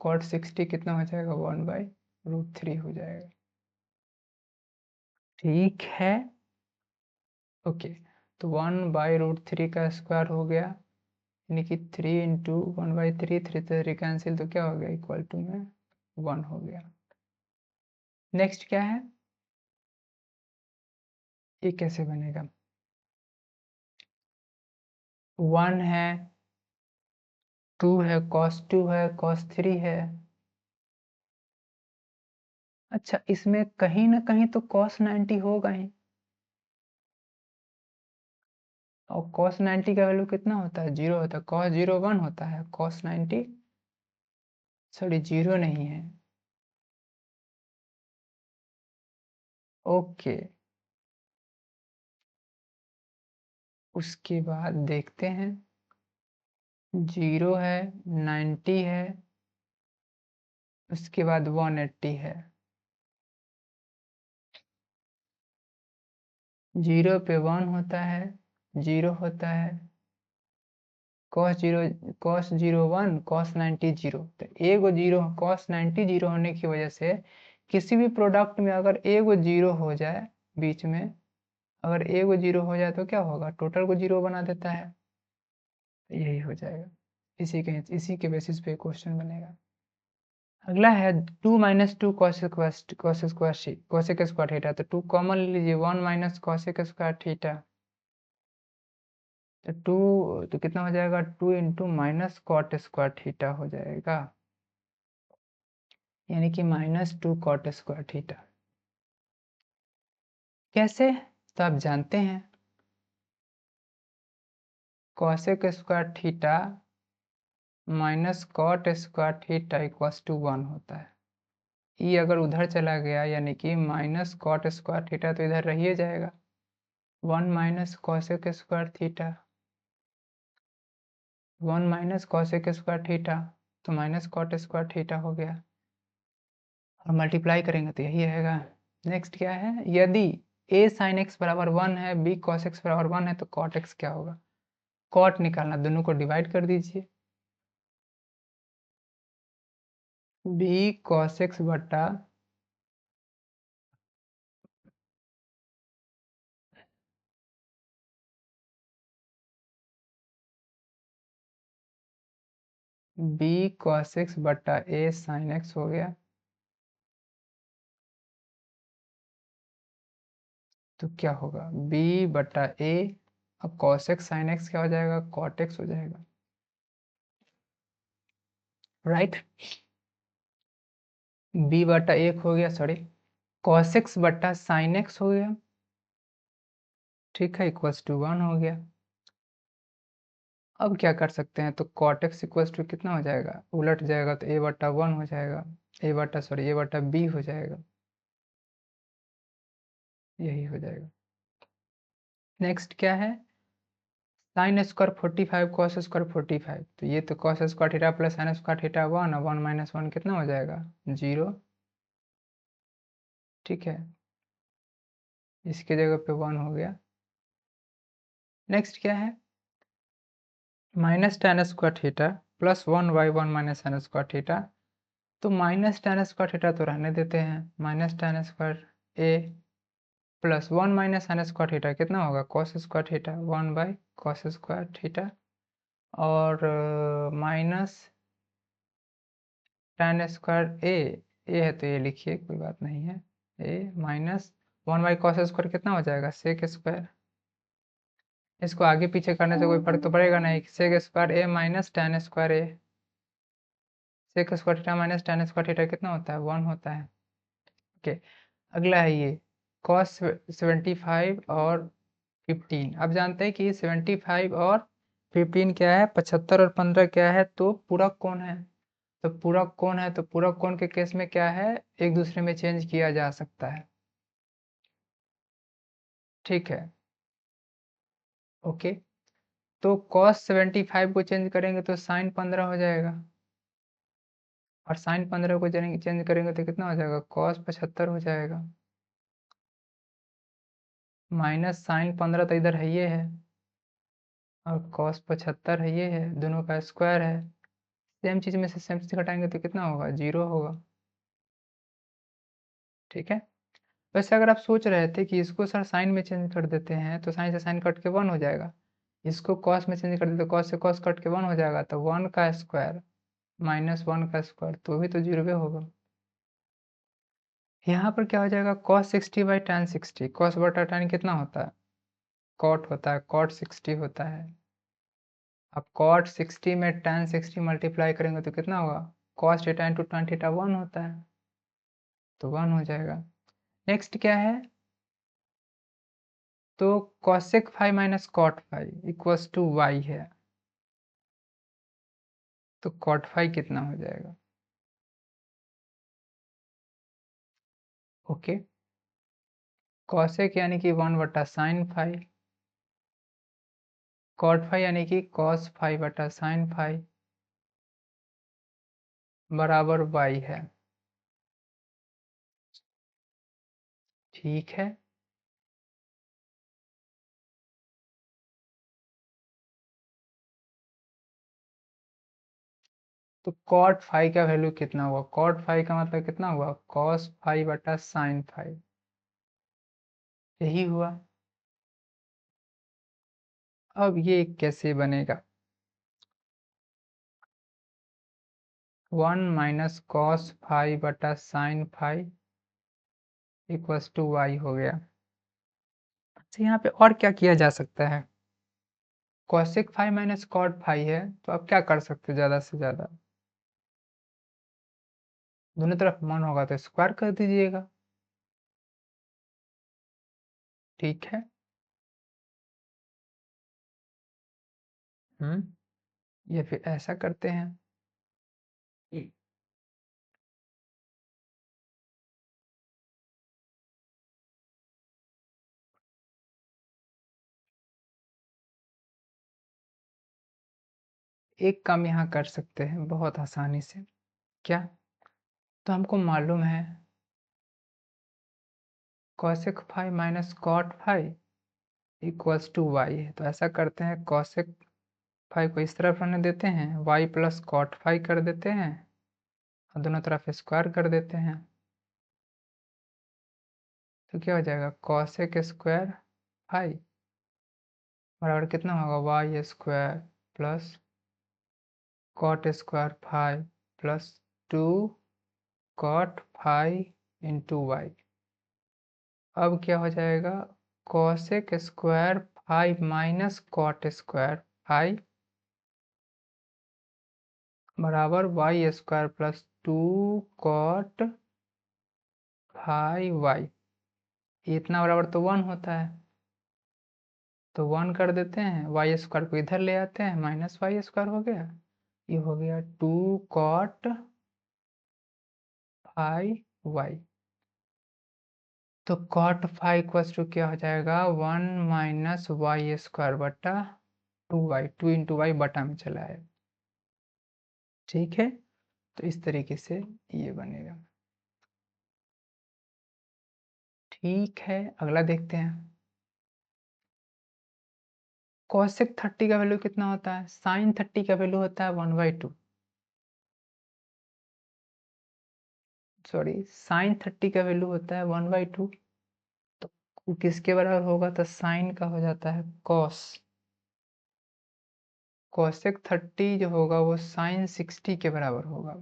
cot 60 कितना हो जाएगा? 1/√3 हो जाएगा, ठीक है। ओके, तो 1/√3 का स्क्वायर हो गया, यानी कि 3 इंटू 1/3, 3 3 कैंसिल, तो क्या हो गया? इक्वल टू में 1 हो गया। नेक्स्ट क्या है? ये कैसे बनेगा? 1 है, 2 है, cos 2 है, cos 3 है। अच्छा, इसमें कहीं ना कहीं तो cos 90 होगा ही, और cos 90 का वैल्यू कितना होता है? 0 होता है, cos 0 1 होता है, cos 90 सॉरी 0 नहीं है। ओके, उसके बाद देखते हैं, 0 है, 90 है, उसके बाद 180 है। 0 पे 1 होता है, 0 होता है, cos 01 cos 90 0, तो एगो जीरो cos 90 जीरो होने की वजह से किसी भी प्रोडक्ट में अगर एगो जीरो हो जाए बीच में, अगर एगो जीरो हो जाए तो क्या होगा, टोटल को जीरो बना देता है, तो यही हो जाएगा। इसी के बेसिस पे क्वेश्चन बनेगा। अगला है 2 minus two cosec square theta, तो 2 कॉमन ले लीजिए, 1 माइनस कॉसेक स्क्वायर थीटा, तो 2 तो कितना हो जाएगा, 2 into minus cot square theta हो जाएगा, यानी कि -2 कॉट स्क्वायर थीटा। कैसे, तो आप जानते हैं cosec square theta minus cot square theta equals to 1 होता है। ये अगर उधर चला गया यानी कि माइनस कॉट स्क्वायर थीटा तो इधर रहिए जाएगा, 1 minus cosec square theta, 1 minus cosec square theta, तो माइनस कॉट स्क्वायर थीटा हो गया, और मल्टीप्लाई करेंगे तो यही आएगा। नेक्स्ट क्या है, यदि a sin x बराबर 1 है, b cos x बराबर 1 है, तो cot x क्या होगा, cot निकालना, दोनों को डिवाइड कर दीजिए, b cos x बटा b cos x बटा a sin x हो गया, तो क्या होगा b बटा a, अब cos x sin x क्या हो जाएगा, cot x हो जाएगा, राइट। b बटा एक हो गया, सॉरी cos x बटा sin x हो गया, ठीक है, इक्वल्स टू 1 हो गया। अब क्या कर सकते हैं, तो cot x इक्वल्स टू कितना हो जाएगा, उलट जाएगा तो a बटा 1 हो जाएगा, a बटा b हो जाएगा, यही हो जाएगा। नेक्स्ट क्या है, साइन स्क्वायर 45 कॉस स्क्वायर 45, तो ये तो cos square theta plus sine square theta 1, और 1 माइनस 1 कितना हो जाएगा, 0, ठीक है, इसके जगह पे 1 हो गया। नेक्स्ट क्या है, minus tan square theta plus 1 by 1 minus tan square theta, तो माइनस tan स्क्वायर थीटा तो रहने देते हैं, minus tan square a plus 1 minus tan square theta कितना होगा, cos square theta 1 by cos square theta, और माइनस tan स्क्वायर ए है तो ये लिखिए, कोई बात नहीं है, ए माइनस 1 बाई cos स्क्वायर कितना हो जाएगा, sec स्क्वायर, इसको आगे पीछे करने से कोई फर्क तो पड़ेगा नहीं, sec स्क्वायर ए माइनस tan स्क्वायर ए, sec square theta minus tan square theta कितना होता है, 1 होता है, ओके। अगला है ये cos 75 और 15, अब जानते हैं कि 75 और 15 क्या है, 75 और 15 क्या है, तो पूरक कोण है, तो पूरक कोण है, तो पूरक कोण के केस में क्या है, एक दूसरे में चेंज किया जा सकता है, ठीक है, ओके। तो cos 75 को चेंज करेंगे तो sin 15 हो जाएगा, और sin 15 को चेंज करेंगे तो कितना हो जाएगा, cos 75 हो जाएगा, माइनस sin 15 तो इधर है ये है, और cos 75 है ये है, दोनों का स्क्वायर है, सेम चीज में से सेम चीज घटाएंगे तो कितना होगा, 0 होगा, ठीक है। वैसे अगर आप सोच रहे थे कि इसको सर साइन में चेंज कर देते हैं तो साइन से साइन कट के 1 हो जाएगा, इसको कॉस में चेंज कर देते कॉस से कॉस कट के 1 हो जाएगा, तो 1 का स्क्वायर माइनस 1 का स्क्वायर तो भी तो 0 होगा। यहाँ पर क्या हो जाएगा, cos 60 बाई tan 60, cos बटा tan कितना होता है, cot होता है, cot 60 होता है, अब cot 60 में tan 60 मल्टीप्लाई करेंगे तो कितना होगा, cos theta into tan theta 1 होता है, तो 1 हो जाएगा। नेक्स्ट क्या है, तो cosec phi minus cot phi equals to y है, तो cot फाई कितना हो जाएगा, ओके। cosec यानी कि 1 बटा साइन फाई, cot फाई यानी कि cos फाई बटा साइन फाई बराबर y है, ठीक है। तो कॉट फाई का वैल्यू कितना हुआ? कॉट फाई का मतलब कितना हुआ? कॉस फाई बटा साइन फाई, यही हुआ। अब ये कैसे बनेगा? 1 माइनस कॉस फाई बटा sine phi equals to y हो गया। तो यहाँ पे और क्या किया जा सकता है? Cosec phi minus cot phi है, तो अब क्या कर सकते हो ज़्यादा से ज़्यादा? दोनों तरफ मन होगा तो स्क्वायर कर दीजिएगा, ठीक है। या फिर ऐसा करते हैं, एक काम यहाँ कर सकते हैं बहुत आसानी से। क्या? तो हमको मालूम है cosec phi minus cot phi equals to y है, तो ऐसा करते हैं कॉसेक फाई को इस तरफ रहने देते हैं, वाई प्लस कॉट फाई कर देते हैं और दोनों तरफ स्क्वायर कर देते हैं। तो क्या हो जाएगा? कॉसेक स्क्वायर फाई बराबर कितना होगा? Y square plus cot square phi plus 2 cot phi into Y. अब क्या हो जाएगा? Cosec square phi minus cot square phi बराबर Y square plus 2 cot phi Y. इतना बराबर तो 1 होता है, तो 1 कर देते हैं, वाई स्क्वायर को इधर ले आते हैं, माइनस वाई स्क्वायर हो गया। ये हो गया 2 कॉट फाई वाई। तो कॉट फाई इक्वल्स टू क्या हो जाएगा? 1 माइनस वाई स्क्वायर बटा 2y, 2 इंटू वाई बटा में चला है, ठीक है। तो इस तरीके से ये बनेगा, ठीक है। अगला देखते हैं। कॉसेक 30 का वैल्यू कितना होता है? साइन 30 का वैल्यू होता है 1/2। सॉरी, साइन 30 का वैल्यू होता है 1/2। तो वो किसके बराबर होगा? तो साइन का हो जाता है कॉस। कॉसेक 30 जो होगा वो साइन 60 के बराबर होगा।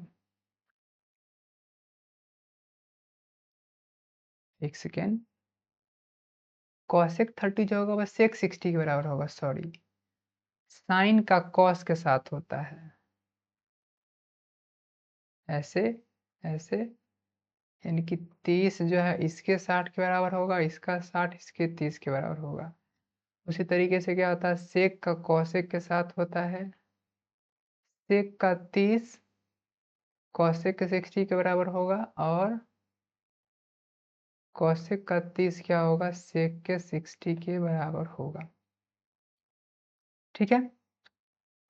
एक सेकेंड, कॉसेक 30 जो होगा वो सेक 60 के बराबर होगा। सॉरी, साइन का कॉस के साथ होता है, ऐसे ऐसे, यानी कि 30 जो है इसके 60 के बराबर होगा, इसका 60 इसके 30 के बराबर होगा। उसी तरीके से क्या होता है? सेक का कॉसेक के साथ होता है, सेक का 30 कॉसेक के 60 के बराबर होगा, और कॉसेक का 30 क्या होगा? सेक के 60 के बराबर होगा, ठीक है।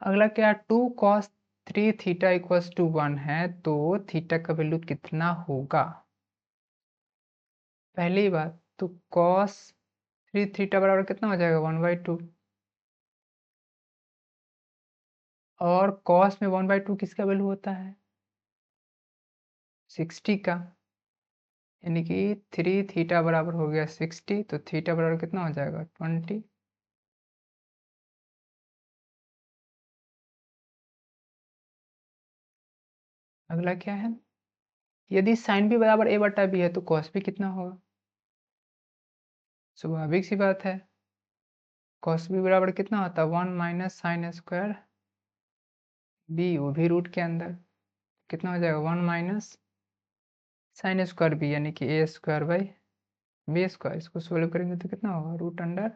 अगला क्या? 2 कॉस 3 थीटा इक्वल्स टू 1 है, तो थीटा का वैल्यू कितना होगा? पहली बात तो कॉस 3 थीटा बराबर कितना हो जाएगा? 1/2। और कॉस में 1/2 किसका वैल्यू होता है? 60 का, यानी कि 3 थीटा बराबर हो गया 60, तो थीटा बराबर कितना हो जाएगा? 20। अगला क्या है? यदि साइन भी बराबर a बटा बी है तो कॉस भी कितना होगा? स्वाभाविक सी बात है, कॉस भी बराबर कितना होता है? 1 माइनस साइन स्क्वायर बी, वो भी रूट के अंदर, कितना हो जाएगा? 1 माइनस साइन स्क्वायर बी, यानी कि A square by B square. इसको सोल्व करेंगे तो कितना होगा? Root under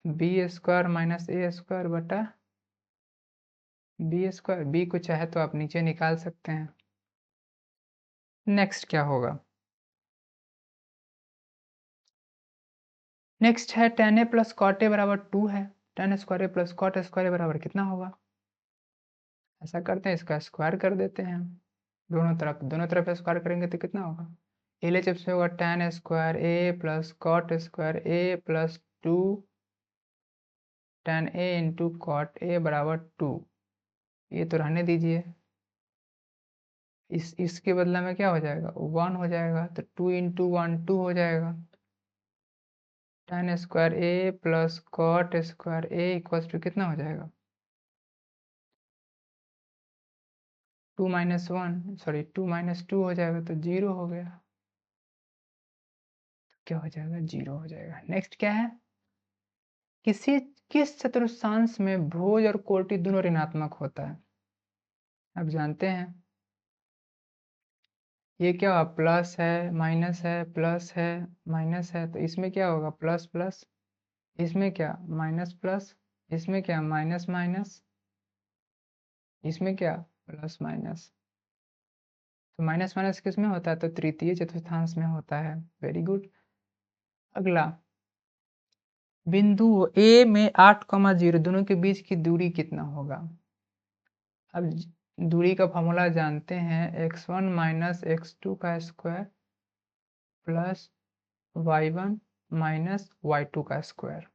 B square minus A square बटा बी स्क्वायर। बी को चाहे तो आप नीचे निकाल सकते हैं। नेक्स्ट क्या होगा? नेक्स्ट है tan a plus cot a बराबर 2 है। tan square a plus cot square a बराबर कितना होगा? ऐसा करते हैं, इसका स्क्वायर कर देते हैं, दोनों तरफ स्क्वायर करेंगे तो कितना होगा? एलएचएफ से होगा tan square a plus cot square a plus 2 tan a into cot a बराबर 2। ये तो रहने दीजिए, इसके बदले में क्या हो जाएगा, 1 हो जाएगा, तो 2 इंटू 1 2 हो जाएगा। tan square a plus cot square a equal to कितना हो जाएगा, 2 माइनस 1 सॉरी 2 माइनस 2 हो जाएगा, तो 0 हो गया। क्या हो जाएगा, 0 हो जाएगा। नेक्स्ट क्या है, किस चतुर्थांश में भुज और कोटि दोनों ऋणात्मक होता है। अब जानते हैं ये क्या हुआ, प्लस है माइनस है प्लस है माइनस है, तो इसमें क्या होगा, प्लस प्लस, इसमें क्या माइनस प्लस, इसमें क्या माइनस माइनस, इसमें क्या प्लस माइनस। तो माइनस माइनस किस में होता है, तो तृतीय चतुर्थांश में होता है। Very good. अगला, बिंदु ए में 8,0 दोनों के बीच की दूरी कितना होगा। अब दूरी का फॉर्मूला जानते हैं, x1 माइनस x2 का square plus y1 minus y2 का स्क्वायर,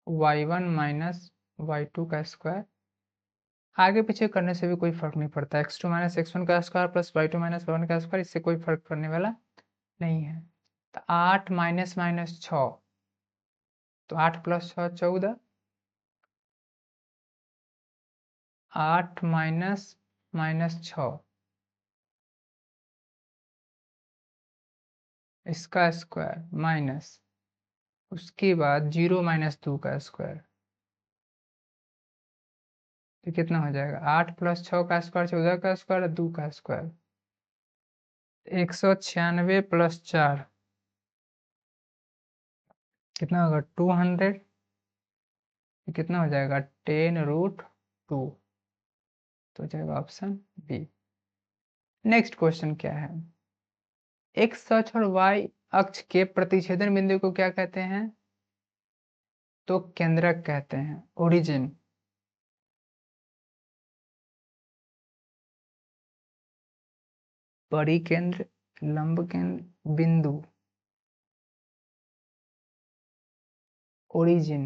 y1 माइनस y2 का स्क्वायर। आगे पीछे करने से भी कोई फर्क नहीं पड़ता, x2 माइनस x1 का square plus y2 minus y1 का स्क्वायर, इससे कोई फर्क पड़ने वाला नहीं है। तो 8 माइनस माइनस 6, तो 8 प्लस 6 14, 8 माइनस माइनस 6 इसका स्क्वायर माइनस उसके बाद 0 माइनस 2 का स्क्वायर, तो कितना हो जाएगा, 8 प्लस 6 का स्क्वायर 14 का स्क्वायर 2 का स्क्वायर, 196 प्लस 4 कितना होगा 200, कितना हो जाएगा 10√2, तो हो जाएगा ऑप्शन बी। नेक्स्ट क्वेश्चन क्या है, एक्स अक्ष और वाई अक्ष के प्रतिच्छेदन बिंदु को क्या कहते हैं, तो केंद्रक कहते हैं, ओरिजिन। परिकेंद्र, लंब केंद्र, बिंदु, ओरिजिन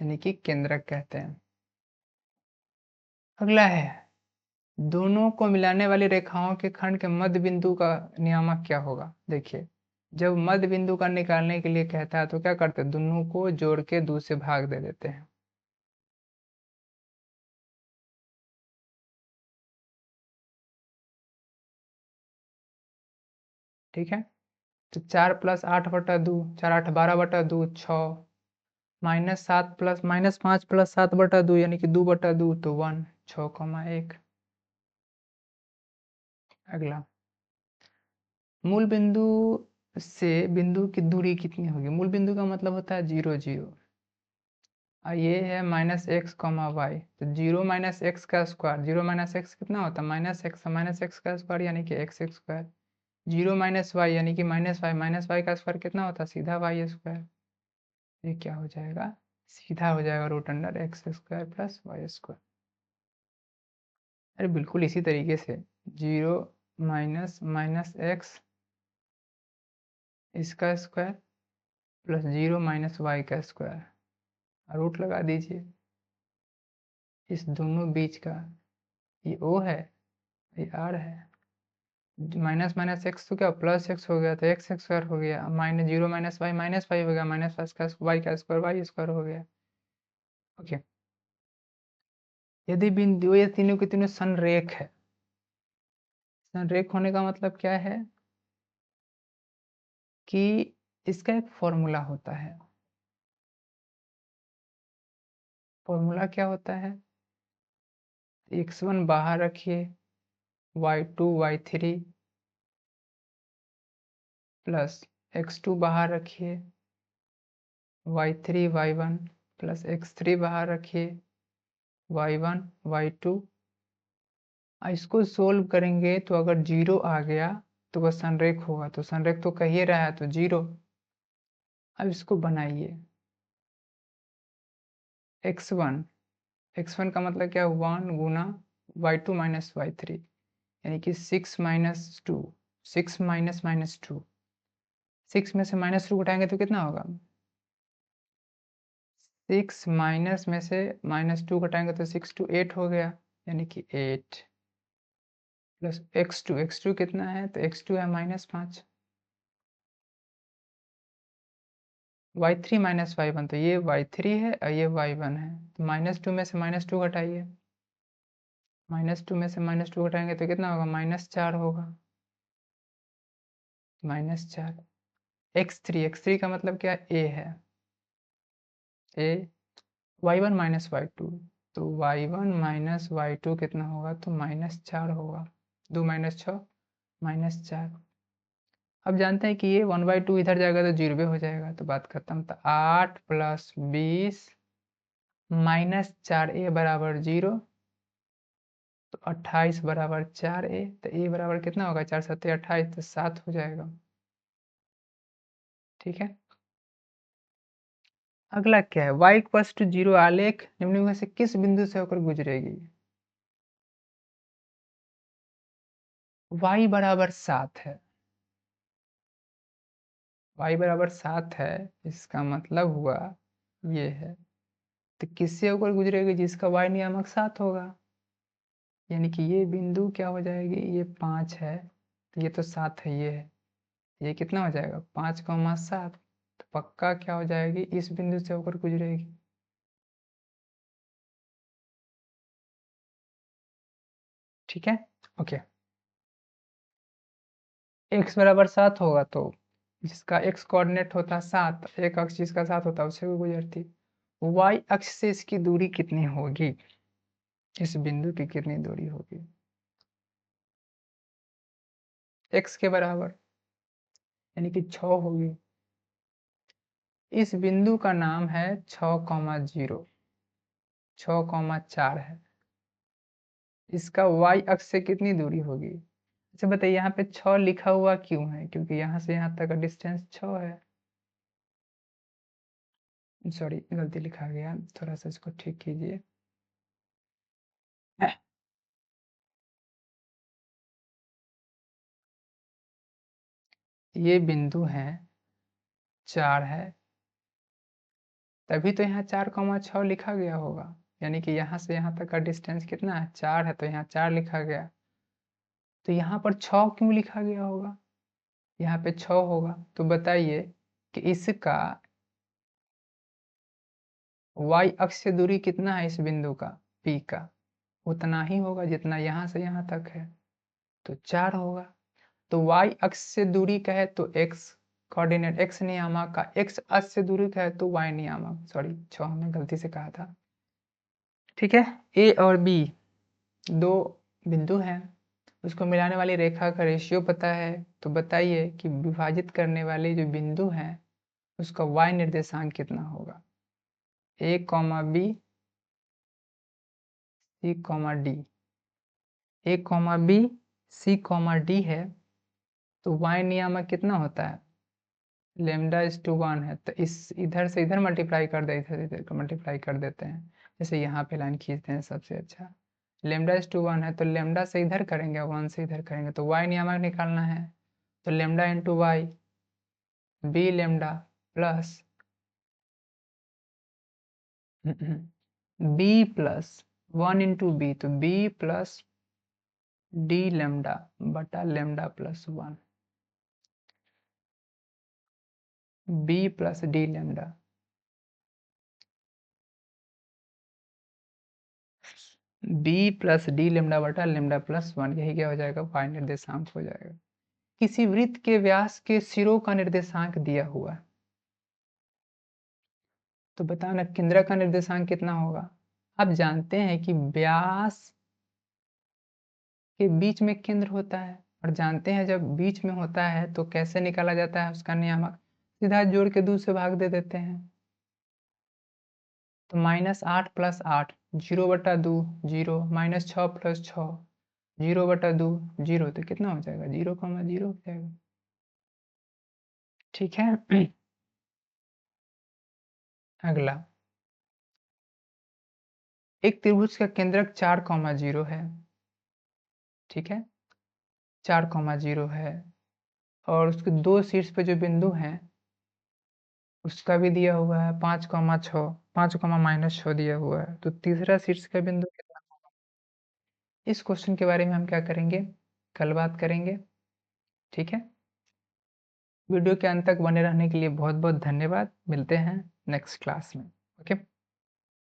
यानी कि केंद्रक कहते हैं। अगला है, दोनों को मिलाने वाली रेखाओं के खंड के मध्य बिंदु का नियामक क्या होगा। देखिए, जब मध्य बिंदु का निकालने के लिए कहता है तो क्या करते हैं, दोनों को जोड़ के 2 से भाग दे देते हैं। ठीक है, तो 4 plus 8/2, 4 8 12/2, 6 minus 7 plus minus 5 plus 7/2 यानी कि 2/2, तो 1 6,1। अगला, मूल बिंदु से बिंदु की दूरी कितनी होगी। मूल बिंदु का मतलब होता है 0 0, और ये है माइनस एक्स कॉमा वाई, तो 0 माइनस एक्स का स्क्वायर, 0 माइनस एक्स कितना होता है माइनस एक्स का स्क्वायर यानी कि एक्स स्क्वायर, 0 माइनस वाई यानी कि माइनस वाई का स्क्वायर कितना होता है सीधा वाई स्क्वायर। ये क्या हो जाएगा, सीधा हो जाएगा √x² प्लस वाई स्क्वायर। अरे बिल्कुल इसी तरीके से 0 माइनस माइनस एक्स इसका स्क्वायर प्लस 0 माइनस वाई का स्क्वायर, रूट लगा दीजिए इस दोनों बीच का, ये ओ है ये आर है, माइनस माइनस एक्स तो क्या प्लस एक्स हो गया, तो एक्स स्क्वायर हो गया, माइनस 0 माइनस वाई हो गया, माइनस वाई का स्क्वायर वाई स्क्वायर हो गया। ओके, यदि बिंदु ये तीनों के तीनों संरेख है, संरेख होने का मतलब क्या है कि इसका एक फॉर्मूला होता है। फॉर्मूला क्या होता है, x1 बाहर रखिए, y2 y3 प्लस x2 बाहर रखिए, y3 y1 प्लस x3 बाहर रखिए, y1 y2। इसको सोल्व करेंगे तो अगर 0 आ गया तो वह संरेख होगा, तो संरेख तो कह ही रहा है तो 0। अब इसको बनाइए, x1 का मतलब क्या, 1 गुना y2 माइनस y3 यानी कि 6 माइनस 2, 6 माइनस माइनस 2, 6 में से माइनस 2 घटाएंगे तो कितना होगा, 6 माइनस में से माइनस 2 घटाएंगे तो 6 2 8 हो गया, यानी कि 8 प्लस x2 कितना है, तो x2 है -5, y3 माइनस y1, तो ये y3 है और ये y1 है, तो -2 में से -2 घटाइए, -2 में से -2 घटाएंगे तो कितना होगा, -4 होगा, -4, x3 का मतलब क्या, a है, a, y1 माइनस y2, तो y1 माइनस y2 कितना होगा, तो -4 होगा, 2 माइनस 6 -4। अब जानते हैं कि ये 1/2 इधर जाएगा तो 0 हो जाएगा, तो बात खत्म। तो 8 प्लस 20 -4a बराबर 0, तो 28 बराबर 4a, तो a बराबर कितना होगा, 4 सत्ते 28, तो 7 हो जाएगा। ठीक है, अगला क्या है, y इक्वल्स टू 0 आलेख निम्न में से किस बिंदु से होकर गुजरेगी। y बराबर 7 है, y बराबर 7 है, इसका मतलब हुआ ये है, तो किससे होकर गुजरेगी, जिसका y नियामक 7 होगा, यानी कि ये बिंदु क्या हो जाएगी, ये 5 है, तो ये तो 7 है, ये कितना हो जाएगा, 5,7, तो पक्का क्या हो जाएगी, इस बिंदु से होकर गुजरेगी। ठीक है, ओके, x बराबर 7 होगा तो जिसका x कोऑर्डिनेट होता है 7, एक अक्ष जिसका 7 होता है उससे भी गुजरती, y अक्ष से इसकी दूरी कितनी होगी, इस बिंदु की कितनी दूरी होगी, x के बराबर, यानी कि 6 होगी। इस बिंदु का नाम है 6,0, 6,4 है, इसका y अक्ष से कितनी दूरी होगी। अच्छा बताइए, यहाँ पे 6 लिखा हुआ क्यों है, क्योंकि यहाँ से यहाँ तक का डिस्टेंस 6 है, सॉरी गलती लिखा गया, थोड़ा सा इसको ठीक कीजिए। ये बिंदु है 4 है, तभी तो यहाँ 4,6 लिखा गया होगा, यानी कि यहाँ से यहाँ तक का डिस्टेंस कितना है, 4 है, तो यहाँ 4 लिखा गया, तो यहाँ पर 6 क्यों लिखा गया होगा, यहाँ पे 6 होगा, तो बताइए कि इसका y अक्ष से दूरी कितना है इस बिंदु का, P का, उतना ही होगा जितना यहाँ से यहाँ तक है, तो 4 होगा। तो y अक्ष से दूरी का है तो x कोऑर्डिनेट, x नियामक का x अक्ष से दूरी का है तो y नियामक, सॉरी 6 हमने गलती से कहा था। ठीक है, a और b दो बिंदु हैं, उसको मिलाने वाली रेखा का रेशियो पता है, तो बताइए कि विभाजित करने वाले जो बिंदु हैं उसका y निर्देशांक कितना होगा, a, b, c, d, a, b, c, d है, तो y नियामक कितना होता है, λ/1 है, तो इस इधर से इधर मल्टीप्लाई कर दे, इधर इधर मल्टीप्लाई कर देते हैं, जैसे यहाँ पे लाइन खींचते हैं सबसे अच्छा, λ/1 है तो लेमडा से इधर करेंगे, 1 से इधर करेंगे, तो y नियामक निकालना है, तो λ/y b lambda plus b plus 1 into b, तो b प्लस डी लेमडा बटा लेमडा plus 1, b plus d lambda, b plus d lambda बटा लेमडा प्लस 1, यही क्या हो जाएगा, y निर्देशांक हो जाएगा। किसी वृत्त के व्यास के सिरों का निर्देशांक दिया हुआ है, तो बताना केंद्र का निर्देशांक कितना होगा। आप जानते हैं कि व्यास के बीच में केंद्र होता है, और जानते हैं जब बीच में होता है तो कैसे निकाला जाता है उसका नियामक, सीधा जोड़ के 2 से भाग दे देते हैं, तो -8 प्लस 8 0/2 0, -6 प्लस 6 0/2 0, तो कितना हो जाएगा, 0,0 हो जाएगा। ठीक है, अगला, एक त्रिभुज का केंद्रक 4,0 है, ठीक है, 4,0 है, और उसके दो शीर्ष पे जो बिंदु हैं उसका भी दिया हुआ है 5,6, 5, -6 दिया हुआ है, तो तीसरा शीर्ष का बिंदु कितना होगा, इस क्वेश्चन के बारे में हम क्या करेंगे, कल बात करेंगे। ठीक है, वीडियो के अंत तक बने रहने के लिए बहुत बहुत धन्यवाद। मिलते हैं नेक्स्ट क्लास में। ओके।